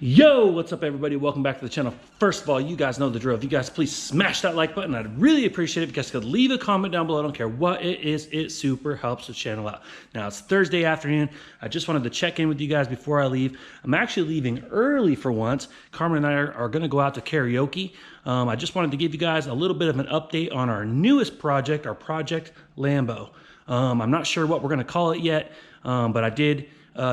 Yo, what's up everybody? Welcome back to the channel. First of all, you guys know the drill. If you guys please smash that like button, I'd really appreciate it. If you guys could leave a comment down below, I don't care what it is, it super helps the channel out. Now it's Thursday afternoon. I just wanted to check in with you guys before I leave. I'm actually leaving early for once. Carmen and I are gonna go out to karaoke. I just wanted to give you guys a little bit of an update on our newest project, our Project Lambo. I'm not sure what we're gonna call it yet, but I did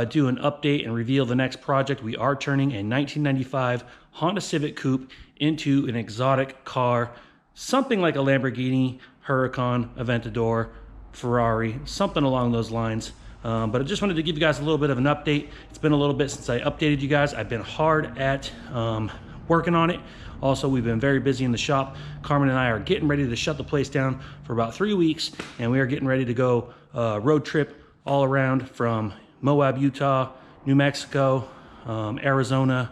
do an update and reveal the next project. We are turning a 1995 Honda Civic Coupe into an exotic car, something like a Lamborghini, Huracan, Aventador, Ferrari, something along those lines. But I just wanted to give you guys a little bit of an update. It's been a little bit since I updated you guys. I've been hard at working on it. Also, we've been very busy in the shop. Carmen and I are getting ready to shut the place down for about 3 weeks, and we are getting ready to go road trip all around from Moab, Utah, New Mexico, Arizona,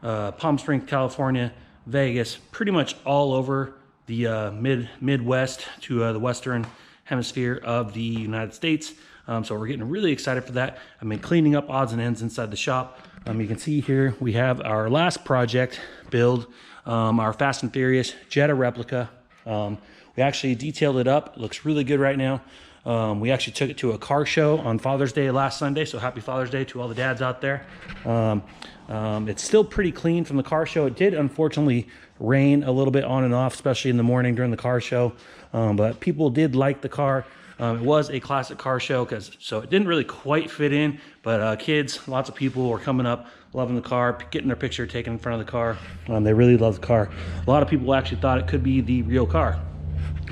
Palm Springs, California, Vegas, pretty much all over the Midwest to the Western Hemisphere of the United States. So we're getting really excited for that. I've been cleaning up odds and ends inside the shop. You can see here we have our last project build, our Fast and Furious Jetta replica. We actually detailed it up. It looks really good right now. We actually took it to a car show on Father's Day last Sunday, so happy Father's Day to all the dads out there. It's still pretty clean from the car show. It did unfortunately rain a little bit on and off, especially in the morning during the car show, but people did like the car. It was a classic car show, so it didn't really quite fit in, but kids, lots of people were coming up, loving the car, getting their picture taken in front of the car. They really love the car. A lot of people actually thought it could be the real car.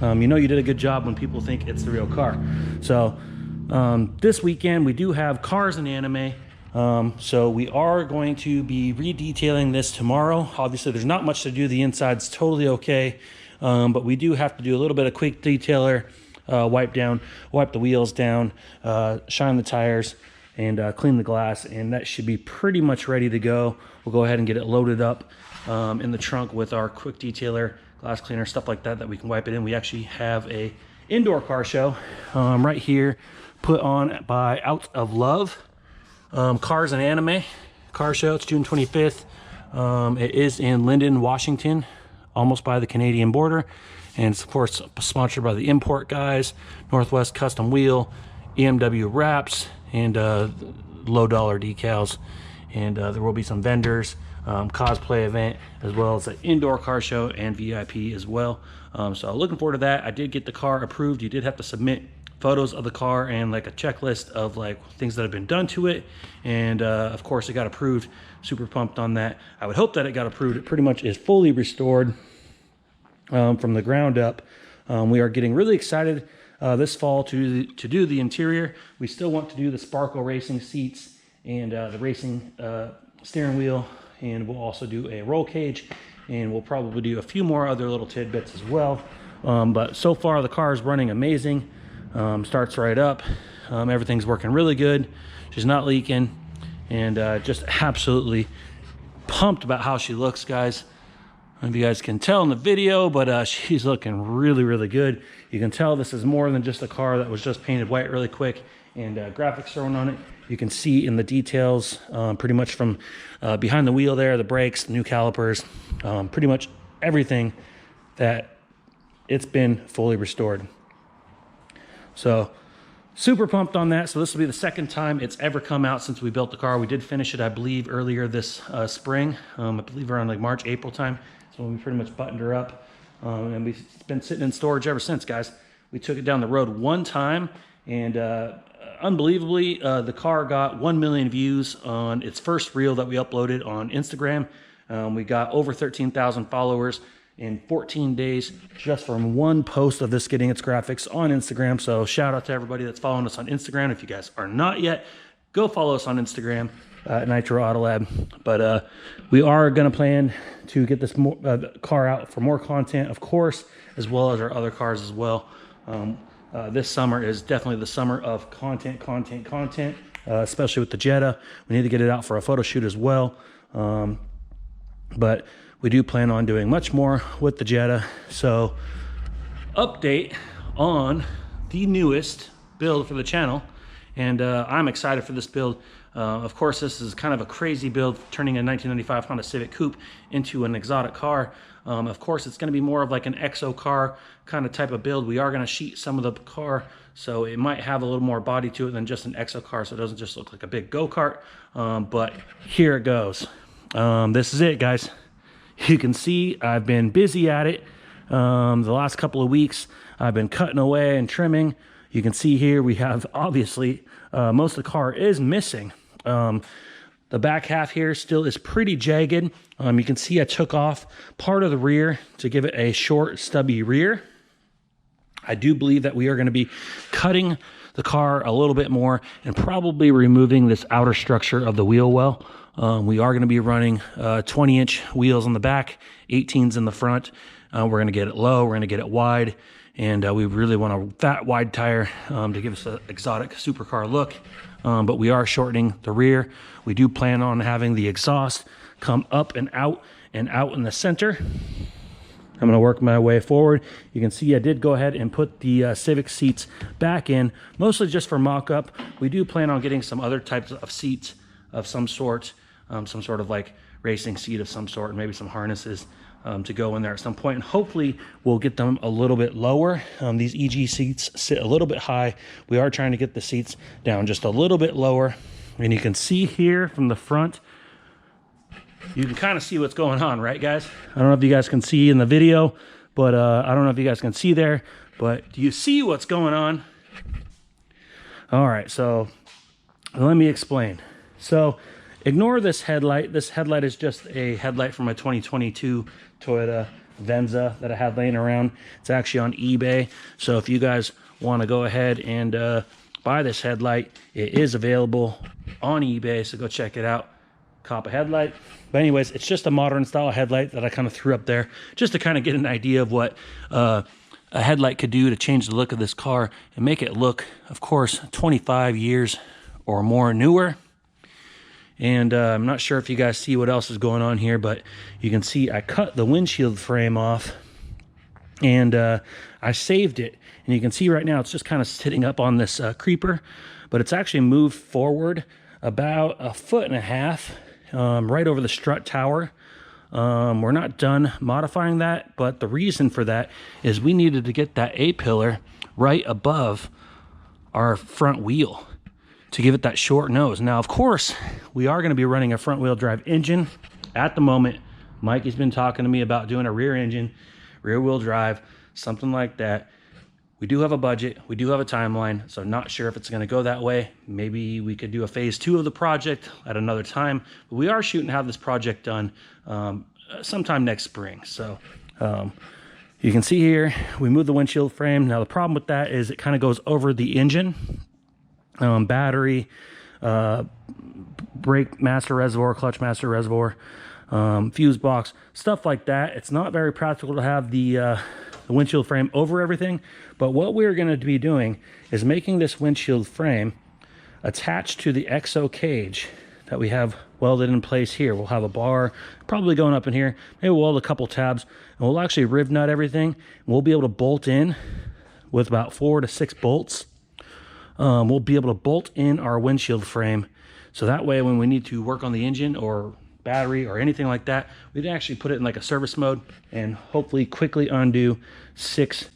You know you did a good job when people think it's the real car. So this weekend we do have cars and anime. So we are going to be redetailing this tomorrow. Obviously there's not much to do. The inside's totally okay. But we do have to do a little bit of quick detailer, wipe the wheels down, shine the tires, and clean the glass. And that should be pretty much ready to go. We'll go ahead and get it loaded up in the trunk with our quick detailer, glass cleaner, stuff like that we can wipe it in. We actually have a indoor car show right here, put on by Out of Love, Cars and Anime car show. It's June 25th. It is in Linden, Washington, almost by the Canadian border, and it's of course sponsored by the Import Guys, Northwest Custom Wheel, EMW Wraps, and low dollar decals. And there will be some vendors, cosplay event, as well as an indoor car show and VIP as well. So looking forward to that. I did get the car approved. You did have to submit photos of the car and like a checklist of like things that have been done to it. And of course it got approved. Super pumped on that. I would hope that it got approved. It pretty much is fully restored from the ground up. We are getting really excited this fall to do the interior. We still want to do the Sparkle racing seats and the racing steering wheel, and we'll also do a roll cage, and we'll probably do a few more other little tidbits as well. But so far the car is running amazing. Starts right up. Everything's working really good. She's not leaking, and just absolutely pumped about how she looks, guys. I don't know if you guys can tell in the video, but she's looking really, really good. You can tell this is more than just a car that was just painted white really quick and graphics thrown on it. You can see in the details, pretty much from behind the wheel there, the brakes, the new calipers, pretty much everything that it's been fully restored. So super pumped on that. So this will be the second time it's ever come out since we built the car. We did finish it, I believe, earlier this spring. I believe around like March, April time. So we pretty much buttoned her up. And we've been sitting in storage ever since, guys. We took it down the road one time, and unbelievably, the car got 1 million views on its first reel that we uploaded on Instagram. We got over 13,000 followers in 14 days just from one post of this getting its graphics on Instagram. So shout out to everybody that's following us on Instagram. If you guys are not yet, go follow us on Instagram at Nitro Autolab. But we are going to plan to get this car out for more content, of course, as well as our other cars as well. This summer is definitely the summer of content, especially with the Jetta. We need to get it out for a photo shoot as well. But we do plan on doing much more with the Jetta. So update on the newest build for the channel and I'm excited for this build. Of course, this is kind of a crazy build, turning a 1995 Honda Civic Coupe into an exotic car. Of course, it's going to be more of like an exo car kind of type of build. We are going to sheet some of the car, so it might have a little more body to it than just an exo car, so it doesn't just look like a big go-kart. But here it goes. This is it, guys. You can see I've been busy at it. The last couple of weeks, I've been cutting away and trimming. You can see here we have, obviously, most of the car is missing. The back half here still is pretty jagged. You can see I took off part of the rear to give it a short, stubby rear. I do believe that we are going to be cutting the car a little bit more and probably removing this outer structure of the wheel well. We are going to be running 20-inch wheels on the back, 18s in the front. We're going to get it low, we're going to get it wide, and we really want a fat, wide tire to give us an exotic supercar look. But we are shortening the rear. We do plan on having the exhaust come up and out in the center. I'm going to work my way forward. You can see I did go ahead and put the Civic seats back in, mostly just for mock-up. We do plan on getting some other types of seats of some sort, some sort of like racing seat of some sort, and maybe some harnesses to go in there at some point. And hopefully we'll get them a little bit lower. These EG seats sit a little bit high. We are trying to get the seats down just a little bit lower. And you can see here from the front, you can kind of see what's going on, right, guys? I don't know if you guys can see in the video, but I don't know if you guys can see there, but do you see what's going on? All right, so let me explain. So ignore this headlight. This headlight is just a headlight from a 2022 Toyota Venza that I had laying around. It's actually on eBay. So if you guys want to go ahead and buy this headlight, it is available on eBay. So go check it out. Cop a headlight. But anyways, it's just a modern style headlight that I kind of threw up there just to kind of get an idea of what a headlight could do to change the look of this car and make it look, of course, 25 years or more newer. And I'm not sure if you guys see what else is going on here, but you can see I cut the windshield frame off and I saved it. And you can see right now it's just kind of sitting up on this creeper, but it's actually moved forward about 1.5 feet, right over the strut tower. We're not done modifying that, but the reason for that is we needed to get that A-pillar right above our front wheel to give it that short nose. Now, of course, we are going to be running a front wheel drive engine. At the moment, Mikey's been talking to me about doing a rear engine, rear wheel drive, something like that. We do have a budget, we do have a timeline, so not sure if it's going to go that way. Maybe we could do a phase 2 of the project at another time, but we are shooting to have this project done sometime next spring. So you can see here, we moved the windshield frame. Now the problem with that is it kind of goes over the engine, battery, brake master reservoir, clutch master reservoir, fuse box, stuff like that. It's not very practical to have the windshield frame over everything, but what we're going to be doing is making this windshield frame attached to the exo cage that we have welded in place here. We'll have a bar probably going up in here. Maybe we'll weld a couple tabs, and we'll actually riv nut everything. We'll be able to bolt in with about 4 to 6 bolts. We'll be able to bolt in our windshield frame, so that way when we need to work on the engine or battery or anything like that, we'd actually put it in like a service mode and hopefully quickly undo six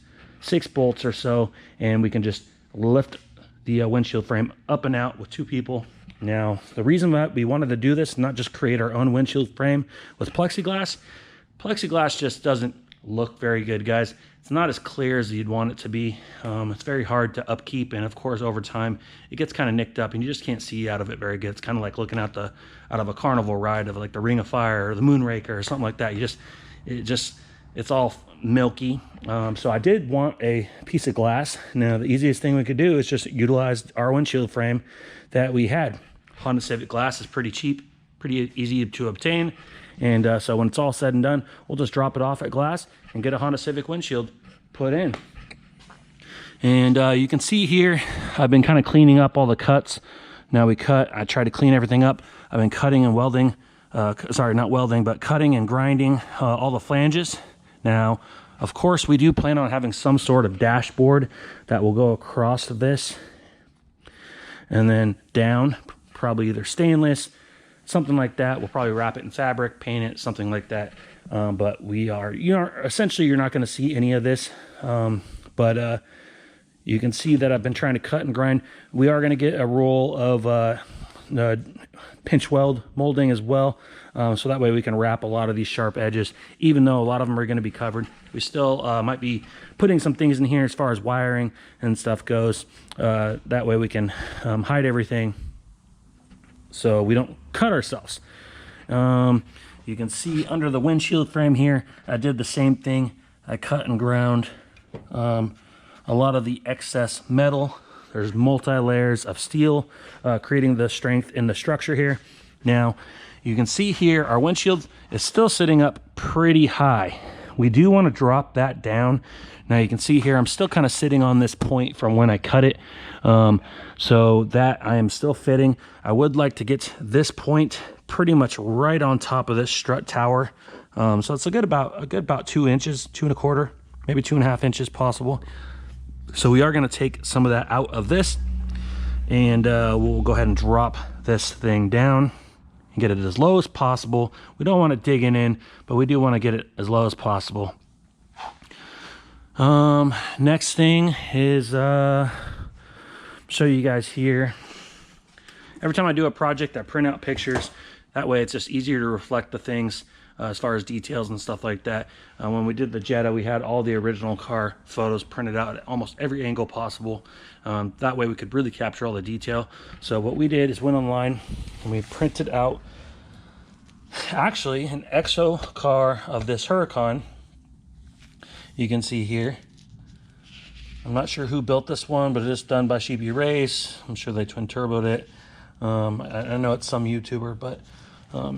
bolts or so, and we can just lift the windshield frame up and out with 2 people. Now, the reason that we wanted to do this, not just create our own windshield frame with plexiglass just doesn't look very good, guys. It's not as clear as you'd want it to be. It's very hard to upkeep, and of course over time it gets kind of nicked up and you just can't see out of it very good. It's kind of like looking out of a carnival ride of like the Ring of Fire or the Moonraker or something like that. It's all milky. So I did want a piece of glass. Now the easiest thing we could do is just utilize our windshield frame that we had. Honda Civic glass is pretty cheap, pretty easy to obtain. And so when it's all said and done, we'll just drop it off at glass and get a Honda Civic windshield put in. And you can see here, I've been kind of cleaning up all the cuts. Now I try to clean everything up. I've been cutting and welding, sorry, not welding, but cutting and grinding all the flanges. Now, of course, we do plan on having some sort of dashboard that will go across this. and then down, probably either stainless, something like that. We'll probably wrap it in fabric, paint it, something like that. But essentially you're not going to see any of this. But you can see that I've been trying to cut and grind. We are going to get a roll of pinch weld molding as well. So that way we can wrap a lot of these sharp edges, even though a lot of them are going to be covered. We still might be putting some things in here as far as wiring and stuff goes. That way we can hide everything so we don't cut ourselves. You can see under the windshield frame here, I did the same thing. I cut and ground a lot of the excess metal. There's multi-layers of steel, creating the strength in the structure here. Now, you can see here, our windshield is still sitting up pretty high. We do want to drop that down. Now you can see here, I'm still kind of sitting on this point from when I cut it. So that I am still fitting. I would like to get this point pretty much right on top of this strut tower. So it's a good about 2 inches, 2¼ maybe 2.5 inches possible. So we are going to take some of that out of this, and we'll go ahead and drop this thing down and get it as low as possible. We don't want it digging in, but we do want to get it as low as possible. Next thing is show you guys here. Every time I do a project, I print out pictures. That way it's just easier to reflect the things as far as details and stuff like that. When we did the Jetta, we had all the original car photos printed out at almost every angle possible. That way we could really capture all the detail. So what we did is went online and we printed out actually an exo car of this Huracan. You can see here. I'm not sure who built this one, but it is done by Sheepy Race. I'm sure they twin turboed it. I know it's some YouTuber, but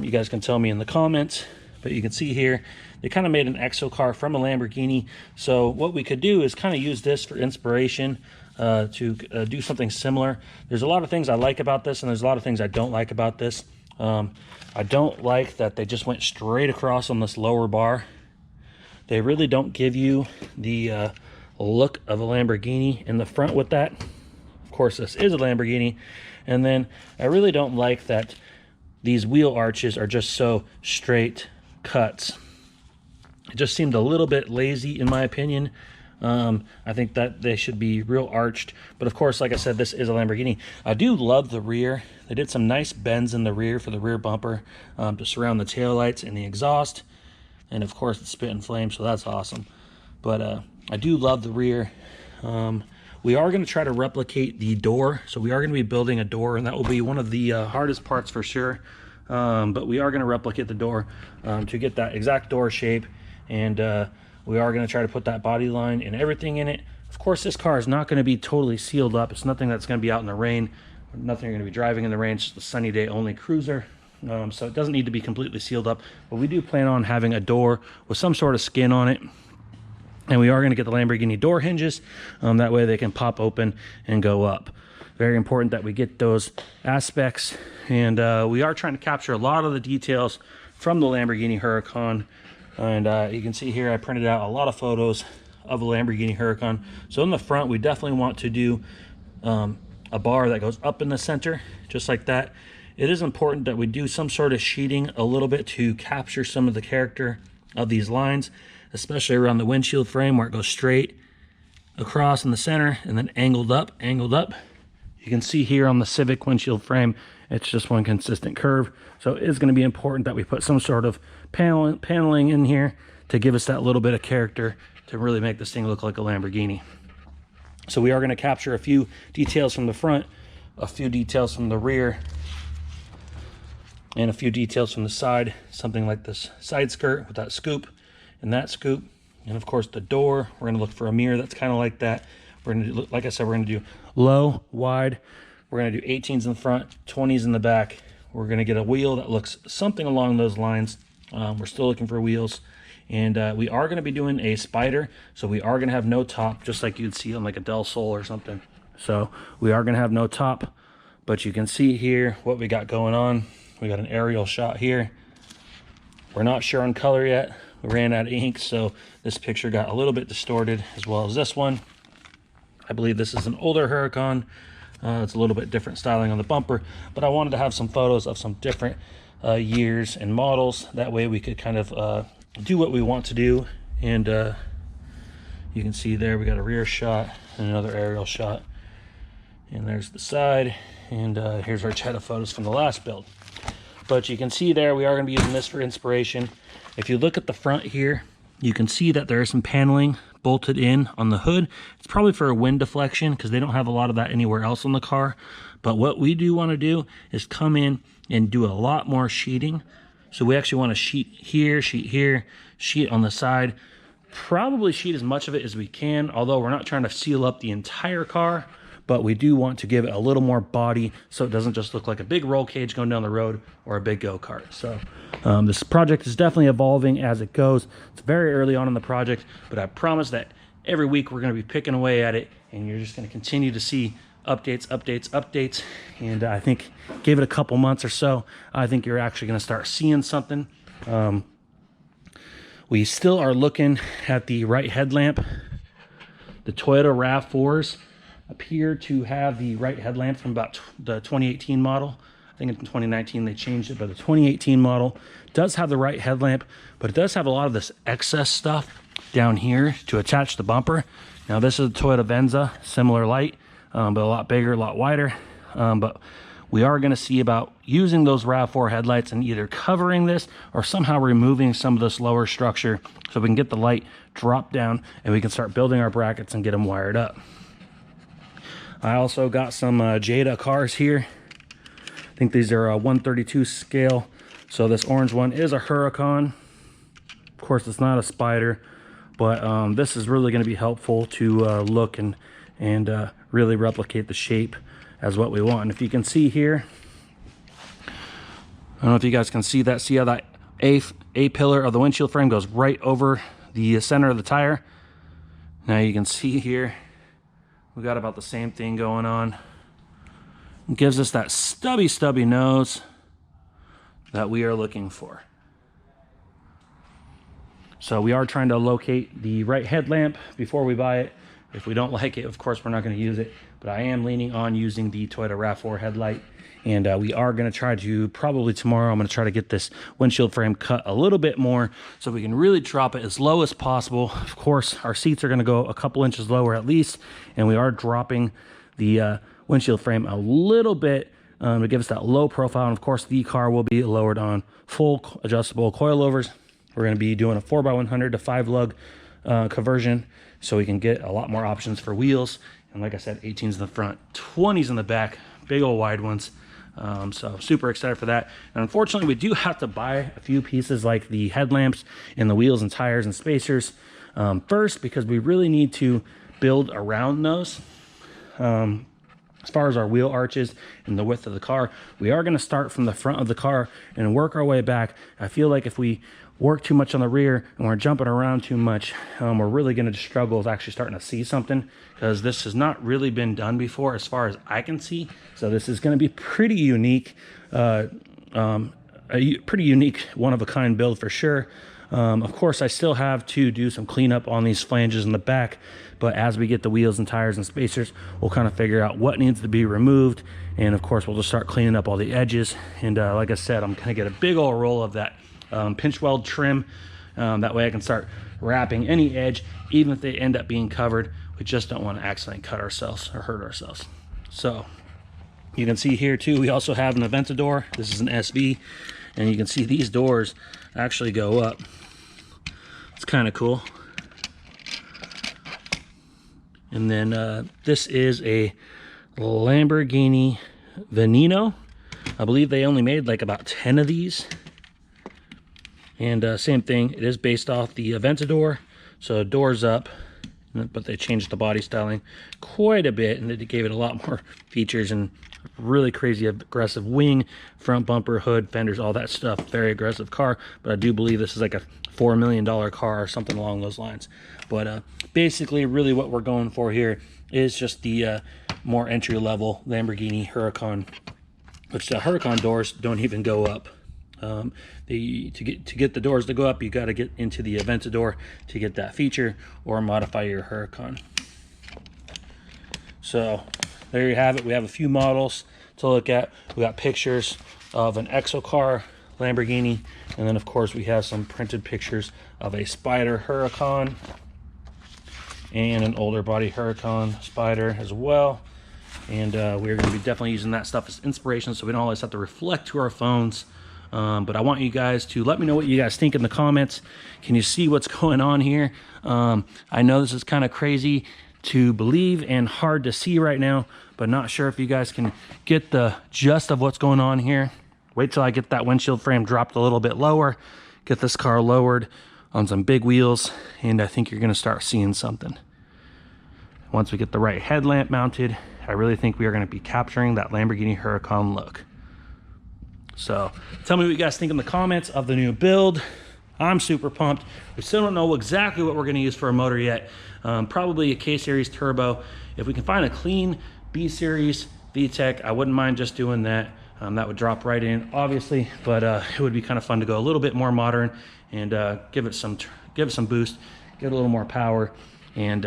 you guys can tell me in the comments. But you can see here, they kind of made an exo car from a Lamborghini. So what we could do is kind of use this for inspiration to do something similar. There's a lot of things I like about this, and there's a lot of things I don't like about this. I don't like that they just went straight across on this lower bar. They really don't give you the look of a Lamborghini in the front with that. Of course, this is a Lamborghini. And then I really don't like that these wheel arches are just so straight cuts. It just seemed a little bit lazy in my opinion. I think that they should be real arched, but of course, like I said, this is a Lamborghini. I do love the rear. They did some nice bends in the rear for the rear bumper to surround the taillights and the exhaust, and of course it's spitting flames, so that's awesome. But I do love the rear. We are going to try to replicate the door, so we are going to be building a door, and that will be one of the hardest parts for sure. But we are going to replicate the door to get that exact door shape, and we are going to try to put that body line and everything in it. Of course, this car is not going to be totally sealed up. It's nothing that's going to be out in the rain. Nothing you're going to be driving in the rain. It's just a sunny day only cruiser. So it doesn't need to be completely sealed up. But we do plan on having a door with some sort of skin on it. And we are going to get the Lamborghini door hinges. That way they can pop open and go up. Very important that we get those aspects. And we are trying to capture a lot of the details from the Lamborghini Huracan. And you can see here I printed out a lot of photos of a Lamborghini Huracan. So in the front, we definitely want to do a bar that goes up in the center, just like that. It is important that we do some sort of sheeting a little bit to capture some of the character of these lines, especially around the windshield frame where it goes straight across in the center and then angled up, angled up. You can see here on the Civic windshield frame, it's just one consistent curve. So it is going to be important that we put some sort of paneling in here to give us that little bit of character to really make this thing look like a Lamborghini. So we are going to capture a few details from the front, a few details from the rear, and a few details from the side, something like this side skirt with that scoop and that scoop. And of course the door, we're going to look for a mirror that's kind of like that. We're going to do, like I said, we're going to do low, wide. We're going to do 18s in the front, 20s in the back. We're going to get a wheel that looks something along those lines. We're still looking for wheels. And we are going to be doing a spider. So we are going to have no top, just like you'd see on like a Del Sol or something. So we are going to have no top. But you can see here what we got going on. We got an aerial shot here. We're not sure on color yet. We ran out of ink, so this picture got a little bit distorted, as well as this one. I believe this is an older Huracan. It's a little bit different styling on the bumper, but I wanted to have some photos of some different years and models. That way we could kind of do what we want to do. And you can see there we got a rear shot and another aerial shot, and there's the side, and here's our Jetta photos from the last build. But you can see there we are going to be using this for inspiration. If you look at the front here, you can see that there is some paneling bolted in on the hood. It's probably for a wind deflection because they don't have a lot of that anywhere else on the car. But what we do want to do is come in and do a lot more sheeting. So we actually want to sheet here, sheet on the side. Probably sheet as much of it as we can, although we're not trying to seal up the entire car, but we do want to give it a little more body so it doesn't just look like a big roll cage going down the road or a big go-kart. So this project is definitely evolving as it goes. It's very early on in the project, but I promise that every week we're going to be picking away at it, and you're just going to continue to see updates. And I think give it a couple months or so, I think you're actually going to start seeing something. We still are looking at the right headlamp. The Toyota RAV4s appear to have the right headlamp from about the 2018 model. I think in 2019 they changed it, but the 2018 model does have the right headlamp, but it does have a lot of this excess stuff down here to attach the bumper. Now this is a Toyota Venza, similar light, but a lot bigger, a lot wider. But we are going to see about using those RAV4 headlights and either covering this or somehow removing some of this lower structure so we can get the light dropped down and we can start building our brackets and get them wired up. I also got some Jetta cars here. I think these are a 132 scale. So this orange one is a Huracan. Of course, it's not a Spider, but this is really going to be helpful to look and really replicate the shape as what we want. And if you can see here, I don't know if you guys can see that. See how that A pillar of the windshield frame goes right over the center of the tire? Now you can see here, we got about the same thing going on. It gives us that stubby nose that we are looking for. So we are trying to locate the right headlamp before we buy it. If we don't like it, of course, we're not going to use it. But I am leaning on using the Toyota RAV4 headlight. And we are going to try to, probably tomorrow, I'm going to try to get this windshield frame cut a little bit more so we can really drop it as low as possible. Of course, our seats are going to go a couple inches lower at least. And we are dropping the windshield frame a little bit to give us that low profile. And of course, the car will be lowered on full adjustable coilovers. We're going to be doing a 4x100 to 5-lug conversion so we can get a lot more options for wheels. And like I said, 18s in the front, 20s in the back, big old wide ones. So super excited for that. And unfortunately, we do have to buy a few pieces like the headlamps and the wheels and tires and spacers first, because we really need to build around those. As far as our wheel arches and the width of the car, we are going to start from the front of the car and work our way back. I feel like if we work too much on the rear and we're jumping around too much, we're really going to struggle with actually starting to see something, because this has not really been done before as far as I can see. So this is going to be pretty unique, a pretty unique one-of-a-kind build for sure. Of course, I still have to do some cleanup on these flanges in the back, but as we get the wheels and tires and spacers, we'll kind of figure out what needs to be removed. And of course, we'll just start cleaning up all the edges. And like I said, I'm going to get a big old roll of that pinch weld trim. That way I can start wrapping any edge, even if they end up being covered. We just don't want to accidentally cut ourselves or hurt ourselves. So you can see here too, we also have an Aventador. This is an SV, and you can see these doors actually go up. It's kind of cool. And then this is a Lamborghini Veneno. I believe they only made like about 10 of these. And same thing, it is based off the Aventador. So doors up, but they changed the body styling quite a bit, and they gave it a lot more features and really crazy aggressive wing, front bumper, hood, fenders, all that stuff. Very aggressive car, but I do believe this is like a $4 million car or something along those lines. But basically, really what we're going for here is just the more entry-level Lamborghini Huracan, which the Huracan doors don't even go up. To get the doors to go up, you got to get into the Aventador to get that feature, or modify your Huracan. So there you have it. We have a few models to look at. We got pictures of an Exocar Lamborghini, and then of course we have some printed pictures of a Spider Huracan and an older body Huracan Spider as well. And we're going to be definitely using that stuff as inspiration, so we don't always have to reflect to our phones. But I want you guys to let me know what you guys think in the comments. Can you see what's going on here? I know this is kind of crazy to believe and hard to see right now, but not sure if you guys can get the gist of what's going on here. Wait till I get that windshield frame dropped a little bit lower, get this car lowered on some big wheels, and I think you're going to start seeing something. Once we get the right headlamp mounted, I really think we are going to be capturing that Lamborghini Huracan look. So tell me what you guys think in the comments of the new build. I'm super pumped. We still don't know exactly what we're going to use for a motor yet. Probably a K-Series turbo. If we can find a clean B-Series VTEC, I wouldn't mind just doing that. That would drop right in, obviously, but it would be kind of fun to go a little bit more modern and give it some boost, get a little more power, and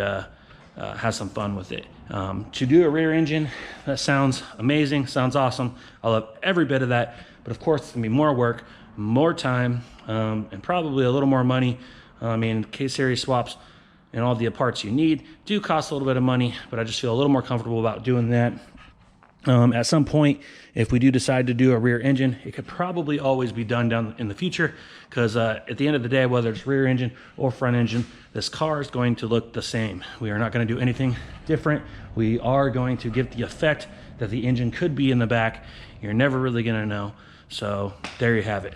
have some fun with it. To do a rear engine, that sounds amazing, sounds awesome. I love every bit of that, but of course it's gonna be more work, more time, and probably a little more money. I mean, K-Series swaps and all the parts you need do cost a little bit of money, but I just feel a little more comfortable about doing that. At some point, if we do decide to do a rear engine, it could probably always be done down in the future, because at the end of the day, whether it's rear engine or front engine, this car is going to look the same. We are not going to do anything different. We are going to give the effect that the engine could be in the back. You're never really going to know. So there you have it.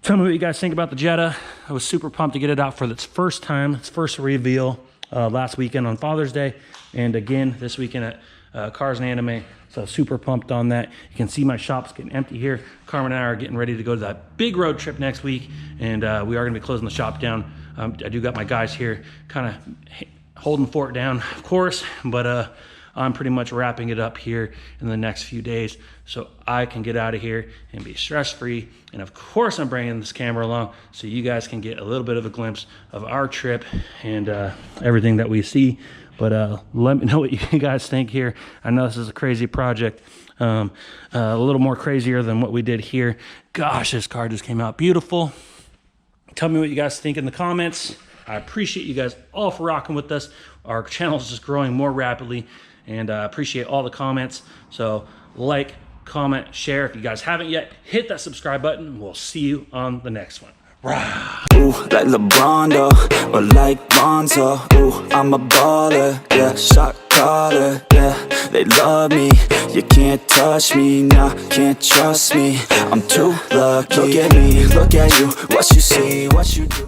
Tell me what you guys think about the Jetta. I was super pumped to get it out for its first time, its first reveal last weekend on Father's Day, and again this weekend at Cars and Anime. So super pumped on that. You can see my shop's getting empty here. Carmen and I are getting ready to go to that big road trip next week, and we are gonna be closing the shop down. I do got my guys here kind of holding fort down, of course, but I'm pretty much wrapping it up here in the next few days so I can get out of here and be stress-free. And of course I'm bringing this camera along so you guys can get a little bit of a glimpse of our trip and everything that we see. But let me know what you guys think here. I know this is a crazy project, a little more crazier than what we did here. Gosh, this car just came out beautiful. Tell me what you guys think in the comments. I appreciate you guys all for rocking with us. Our channel is just growing more rapidly, and I appreciate all the comments. So like, comment, share. If you guys haven't yet, hit that subscribe button. We'll see you on the next one. Ooh, like LeBron, though, or like Bonzo. Ooh, I'm a baller, yeah, shot caller, yeah. They love me, you can't touch me, nah, can't trust me. I'm too lucky. Look at me, look at you, what you see, what you do.